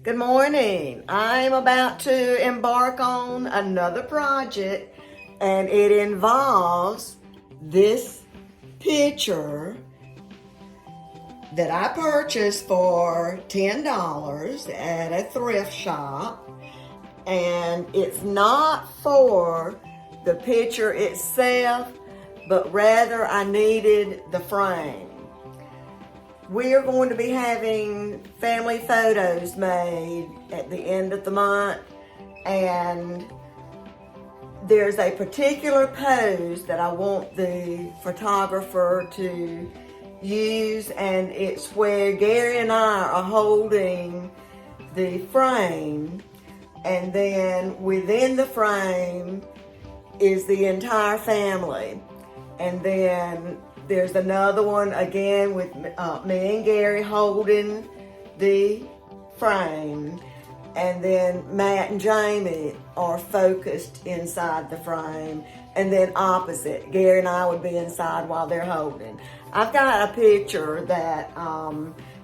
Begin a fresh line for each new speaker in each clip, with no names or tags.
Good morning. I'm about to embark on another project, and it involves this picture that I purchased for $10 at a thrift shop. And it's not for the picture itself, but rather I needed the frame. We are going to be having family photos made at the end of the month, and there's a particular pose that I want the photographer to use, and it's where Gary and I are holding the frame, and then within the frame is the entire family. And then there's another one again with me and Gary holding the frame, and then Matt and Jamie are focused inside the frame, and then opposite, Gary and I would be inside while they're holding. I've got a picture that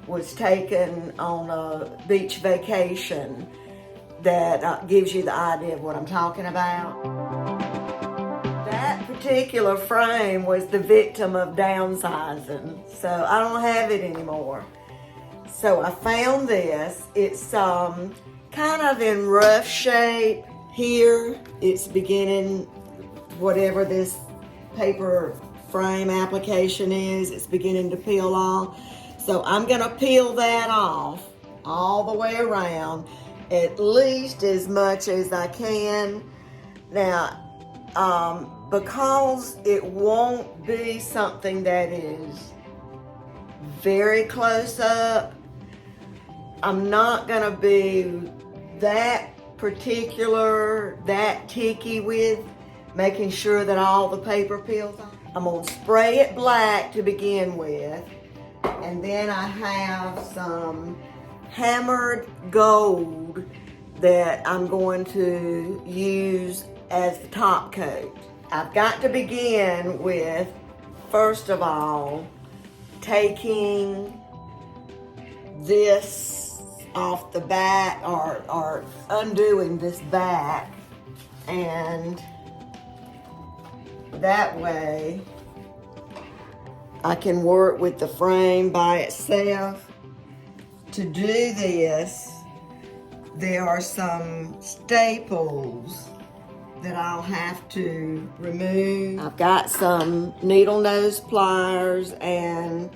was taken on a beach vacation that gives you the idea of what I'm talking about. That particular frame was the victim of downsizing, so I don't have it anymore. So I found this. It's kind of in rough shape here. It's beginning, whatever this paper frame application is, it's beginning to peel off. So I'm gonna peel that off all the way around, at least as much as I can. Now, because it won't be something that is very close up, I'm not gonna be that particular, that ticky with making sure that all the paper peels off. I'm gonna spray it black to begin with, and then I have some hammered gold that I'm going to use as the top coat. I've got to begin with, first of all, taking this off the back, or undoing this back, and that way I can work with the frame by itself. To do this, there are some staples that I'll have to remove. I've got some needle nose pliers and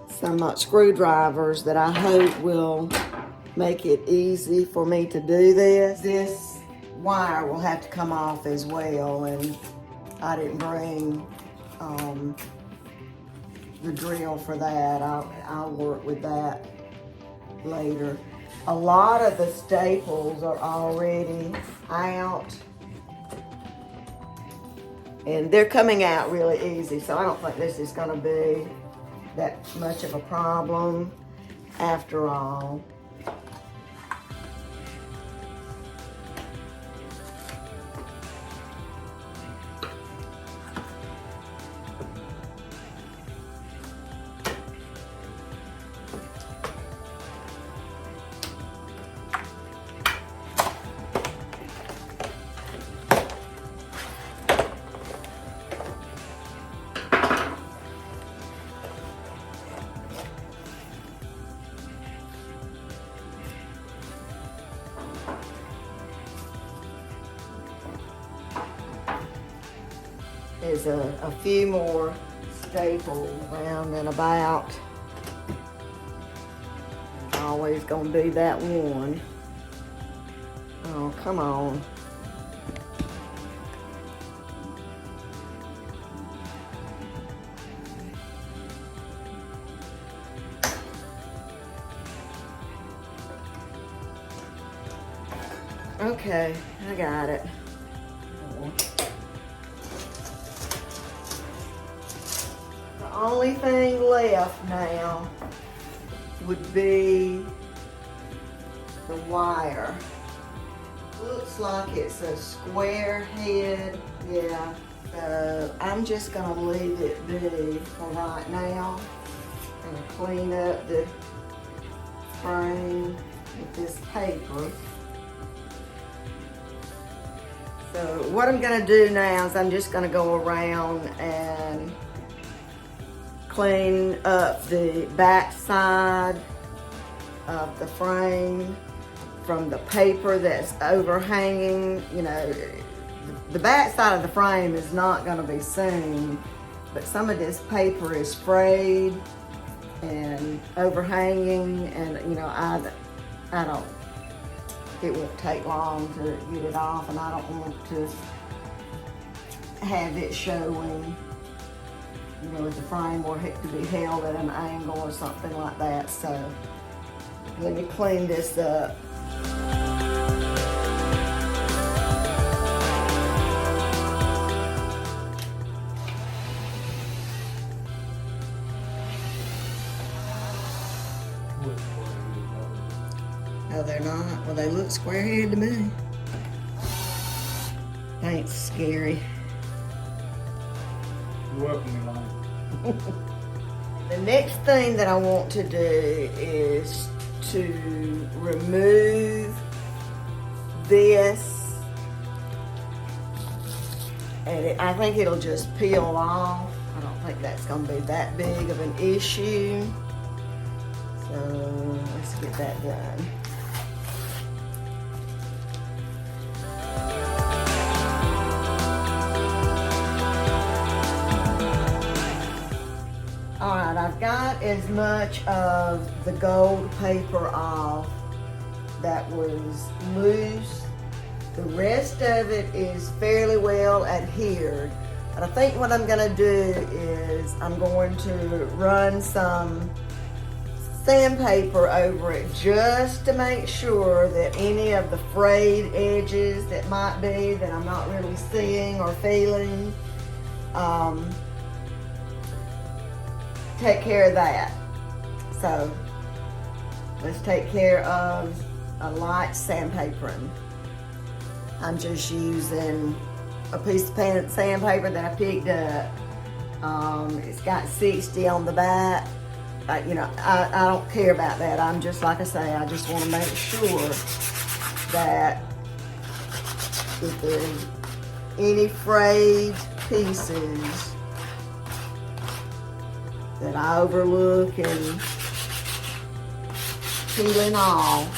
some screwdrivers that I hope will make it easy for me to do this. This wire will have to come off as well, and I didn't bring the drill for that. I'll work with that later. A lot of the staples are already out, and they're coming out really easy, so I don't think this is going to be that much of a problem after all. There's a few more staples around and about. There's always gonna be that one. Oh, come on. Okay, I got it. The only thing left now would be the wire. Looks like it's a square head, yeah. So I'm just gonna leave it be for right now. I'm gonna clean up the frame. with this paper. So what I'm gonna do now is I'm just gonna go around and clean up the back side of the frame from the paper that's overhanging. You know, the back side of the frame is not gonna be seen, but some of this paper is frayed and overhanging, and you know, I don't, it won't take long to get it off, and I don't want to have it showing, you know, with the frame or it to be held at an angle or something like that. So let me clean this up. No, they're not. Well, they look square-headed to me. Paint's scary.
You're welcome, Elaine.
The next thing that I want to do is to remove this, and I think it'll just peel off. I don't think that's going to be that big of an issue. So let's get that done. All right, I've got as much of the gold paper off that was loose. The rest of it is fairly well adhered. But I think what I'm gonna do is I'm going to run some sandpaper over it just to make sure that any of the frayed edges that might be that I'm not really seeing or feeling, take care of that. So let's take care of a light sandpapering. I'm just using a piece of sandpaper that I picked up. It's got 60 on the back. You know, I don't care about that. I'm just, like I say, I just want to make sure that if there's any frayed pieces that I overlook and peeling off,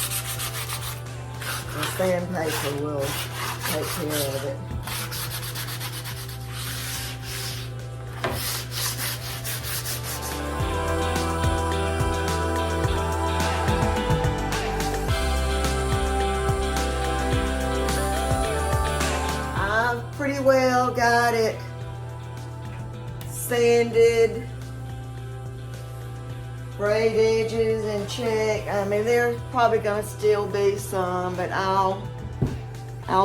the sandpaper will take care of it. I've pretty well got it sanded, frayed edges in check. I mean, there's probably gonna still be some, but I'll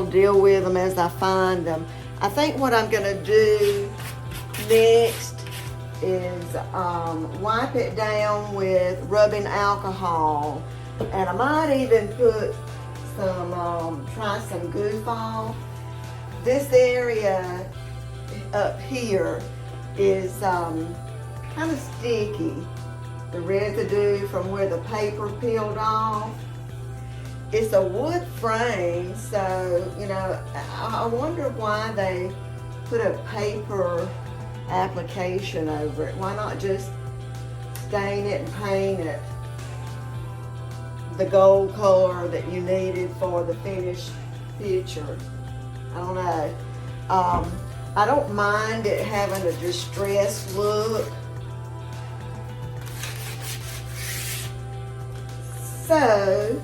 deal with them as I find them. I think what I'm gonna do next is wipe it down with rubbing alcohol, and I might even put some, try some Goodwill. This area up here is kind of sticky. The residue from where the paper peeled off. It's a wood frame, so, you know, I wonder why they put a paper application over it. Why not just stain it and paint it the gold color that you needed for the finished picture? I don't know. I don't mind it having a distressed look. So,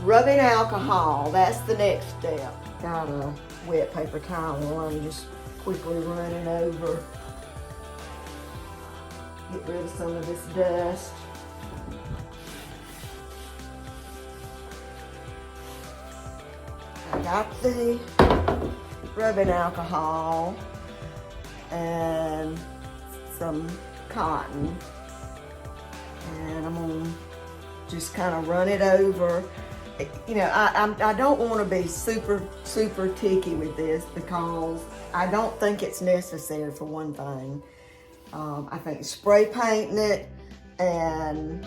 rubbing alcohol, that's the next step. Got a wet paper towel, I'm just quickly running over. Get rid of some of this dust. I got the rubbing alcohol and some cotton. And I'm gonna just kind of run it over. You know, I don't want to be super ticky with this because I don't think it's necessary, for one thing. I think spray painting it and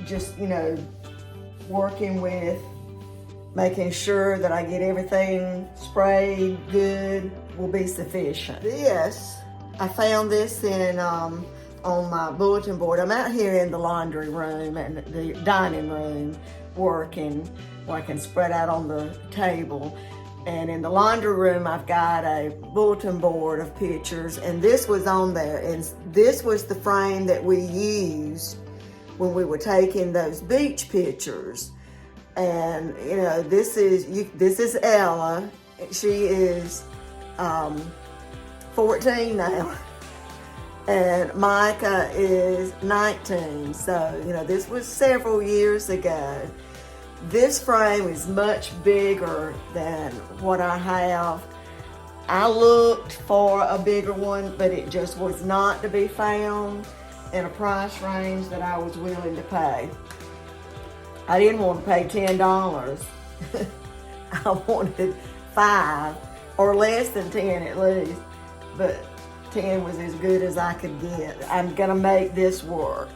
just, working with making sure that I get everything sprayed good will be sufficient. I found this on my bulletin board. I'm out here in the laundry room and the dining room working where I can spread out on the table. And in the laundry room, I've got a bulletin board of pictures, and this was on there. And this was the frame that we used when we were taking those beach pictures. And this is Ella. She is 14 now, and Micah is 19. So this was several years ago. This frame is much bigger than what I have. I looked for a bigger one, but it just was not to be found in a price range that I was willing to pay. I didn't want to pay $10. I wanted $5 or less than 10 at least, but 10 was as good as I could get. I'm gonna make this work.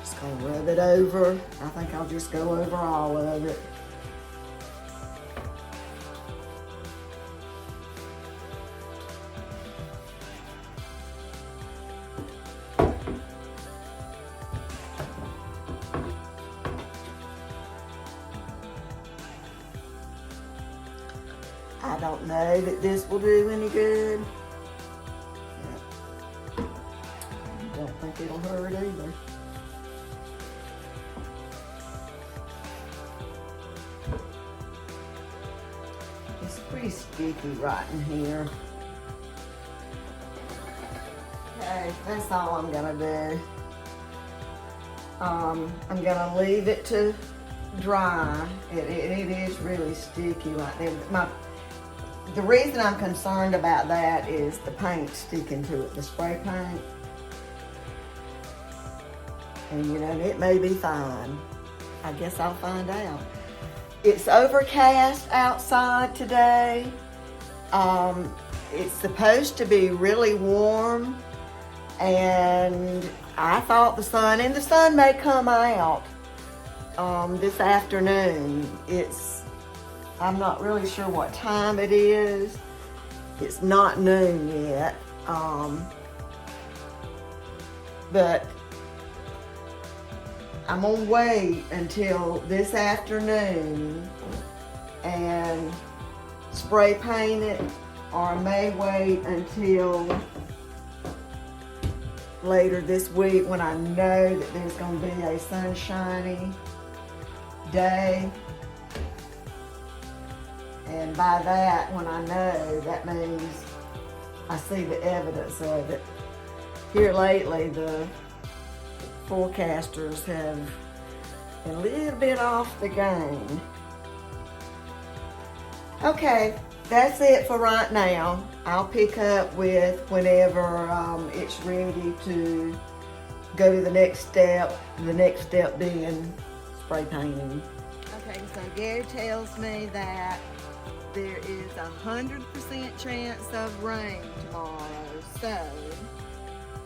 Just gonna rub it over. I think I'll just go over all of it. I don't know that this will do any good. I don't think it'll hurt either. It's pretty sticky right in here. Okay, that's all I'm gonna do. I'm gonna leave it to dry. It is really sticky right there. The reason I'm concerned about that is the paint sticking to it, the spray paint. And it may be fine. I guess I'll find out. It's overcast outside today. It's supposed to be really warm, and I thought the sun may come out this afternoon. I'm not really sure what time it is. It's not noon yet. But I'm gonna wait until this afternoon and spray paint it, or I may wait until later this week when I know that there's gonna be a sunshiny day. And by that, when I know, that means I see the evidence of it. Here lately, the forecasters have been a little bit off the game. Okay, that's it for right now. I'll pick up with whenever it's ready to go to the next step being spray painting. Okay, so Gary tells me that there is 100% chance of rain tomorrow, so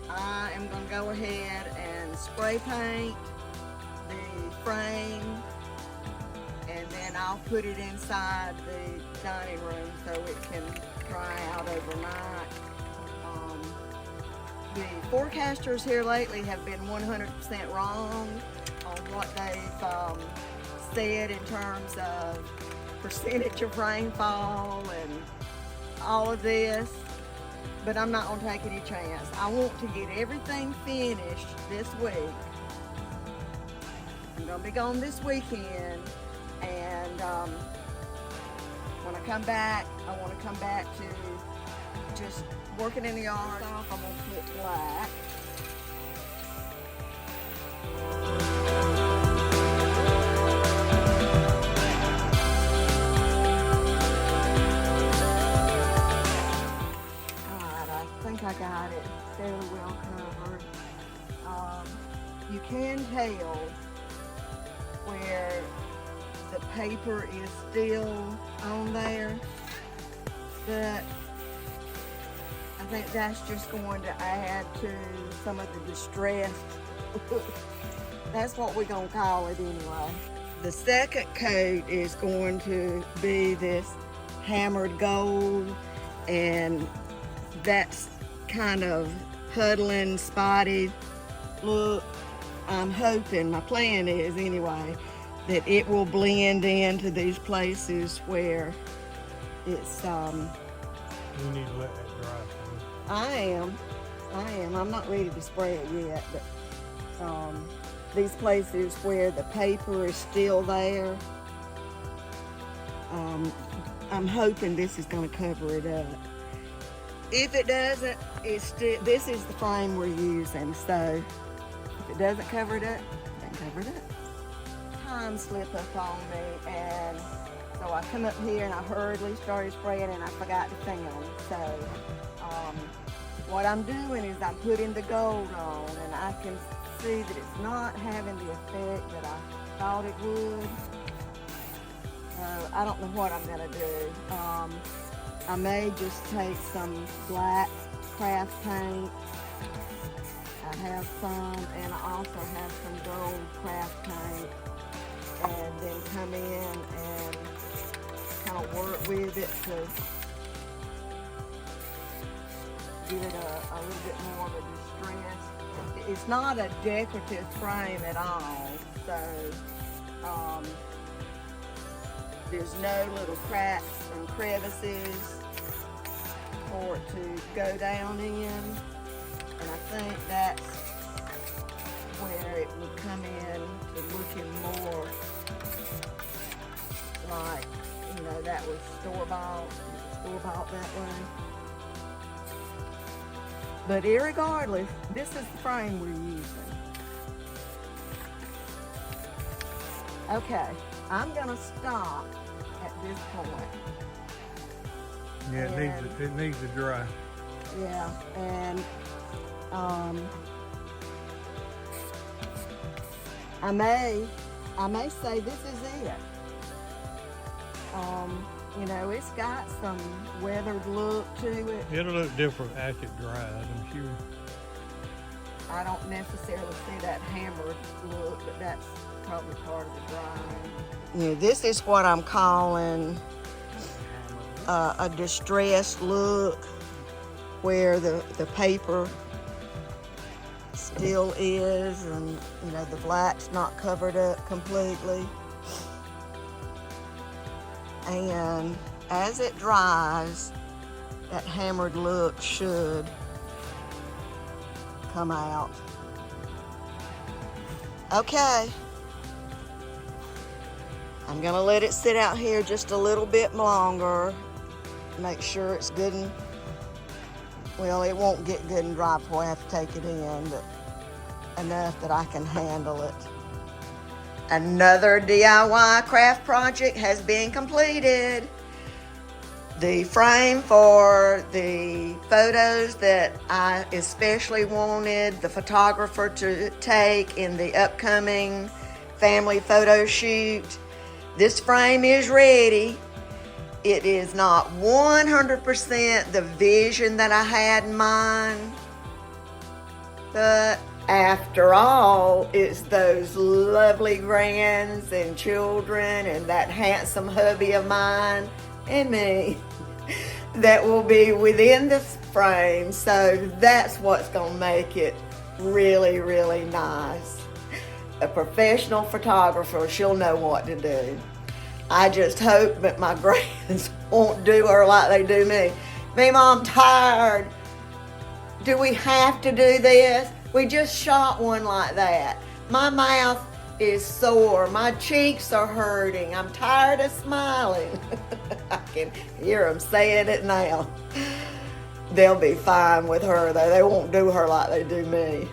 I am going to go ahead and spray paint the frame, and then I'll put it inside the dining room so it can dry out overnight. The forecasters here lately have been 100% wrong on what they've said in terms of percentage of rainfall and all of this, but I'm not going to take any chance. I want to get everything finished this week. I'm going to be gone this weekend, and when I come back, I want to come back to just working in the yard. I'm going to put black. I got it fairly well covered. You can tell where the paper is still on there, but I think that's just going to add to some of the distress. That's what we're gonna call it anyway. The second coat is going to be this hammered gold, and that's kind of puddling, spotted look. I'm hoping, my plan is anyway, that it will blend into these places where it's
You need to let that dry.
I am. I'm not ready to spray it yet, but these places where the paper is still there, I'm hoping this is going to cover it up. If it doesn't, this is the frame we're using, so if it doesn't cover it up, then cover it up. Time slip up on me, and so I come up here and I hurriedly started spraying and I forgot to film. So what I'm doing is I'm putting the gold on, and I can see that it's not having the effect that I thought it would. So I don't know what I'm gonna do. I may just take some black craft paint. I have some, and I also have some gold craft paint, and then come in and kind of work with it to give it a little bit more of a distress. It's not a decorative frame at all, so there's no little cracks and crevices for it to go down in, and I think that's where it would come in to looking more like, you know, that was store-bought that way. But irregardless, this is the frame we're using. Okay, I'm gonna stop at this point.
Yeah, it needs to dry.
Yeah, and I may say this is it. You know, it's got some weathered look to it.
It'll look different after it dries, I'm sure.
I don't necessarily see that hammered look, but that's probably part of the drying. Yeah, this is what I'm calling a distressed look, where the paper still is, and you know, the black's not covered up completely. And as it dries, that hammered look should come out. Okay. I'm gonna let it sit out here just a little bit longer. Make sure it's good and, well, it won't get good and dry before I have to take it in, but enough that I can handle it. Another DIY craft project has been completed. The frame for the photos that I especially wanted the photographer to take in the upcoming family photo shoot. This frame is ready. It is not 100% the vision that I had in mind, but after all, it's those lovely grands and children and that handsome hubby of mine and me that will be within this frame. So that's what's gonna make it really, really nice. A professional photographer, she'll know what to do. I just hope that my grands won't do her like they do me. Me, Mom, tired. Do we have to do this? We just shot one like that. My mouth is sore. My cheeks are hurting. I'm tired of smiling. I can hear them saying it now. They'll be fine with her, though. They won't do her like they do me.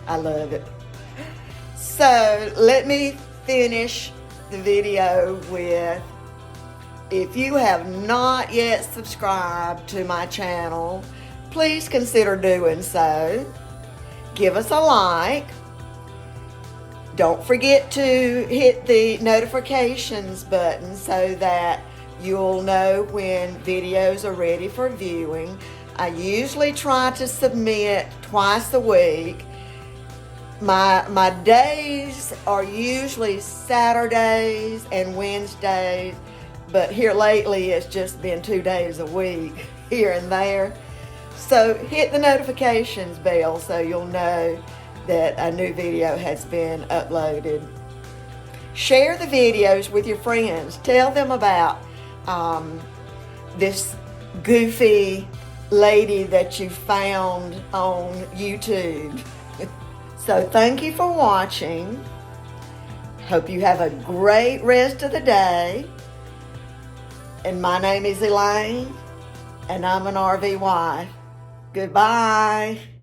I love it. So let me finish the video with, if you have not yet subscribed to my channel, please consider doing so. Give us a like. Don't forget to hit the notifications button so that you'll know when videos are ready for viewing. I usually try to submit twice a week. My days are usually Saturdays and Wednesdays, but here lately it's just been 2 days a week here and there. So hit the notifications bell so you'll know that a new video has been uploaded. Share the videos with your friends. Tell them about this goofy lady that you found on YouTube. So thank you for watching. Hope you have a great rest of the day. And my name is Elaine, and I'm an RV wife. Goodbye.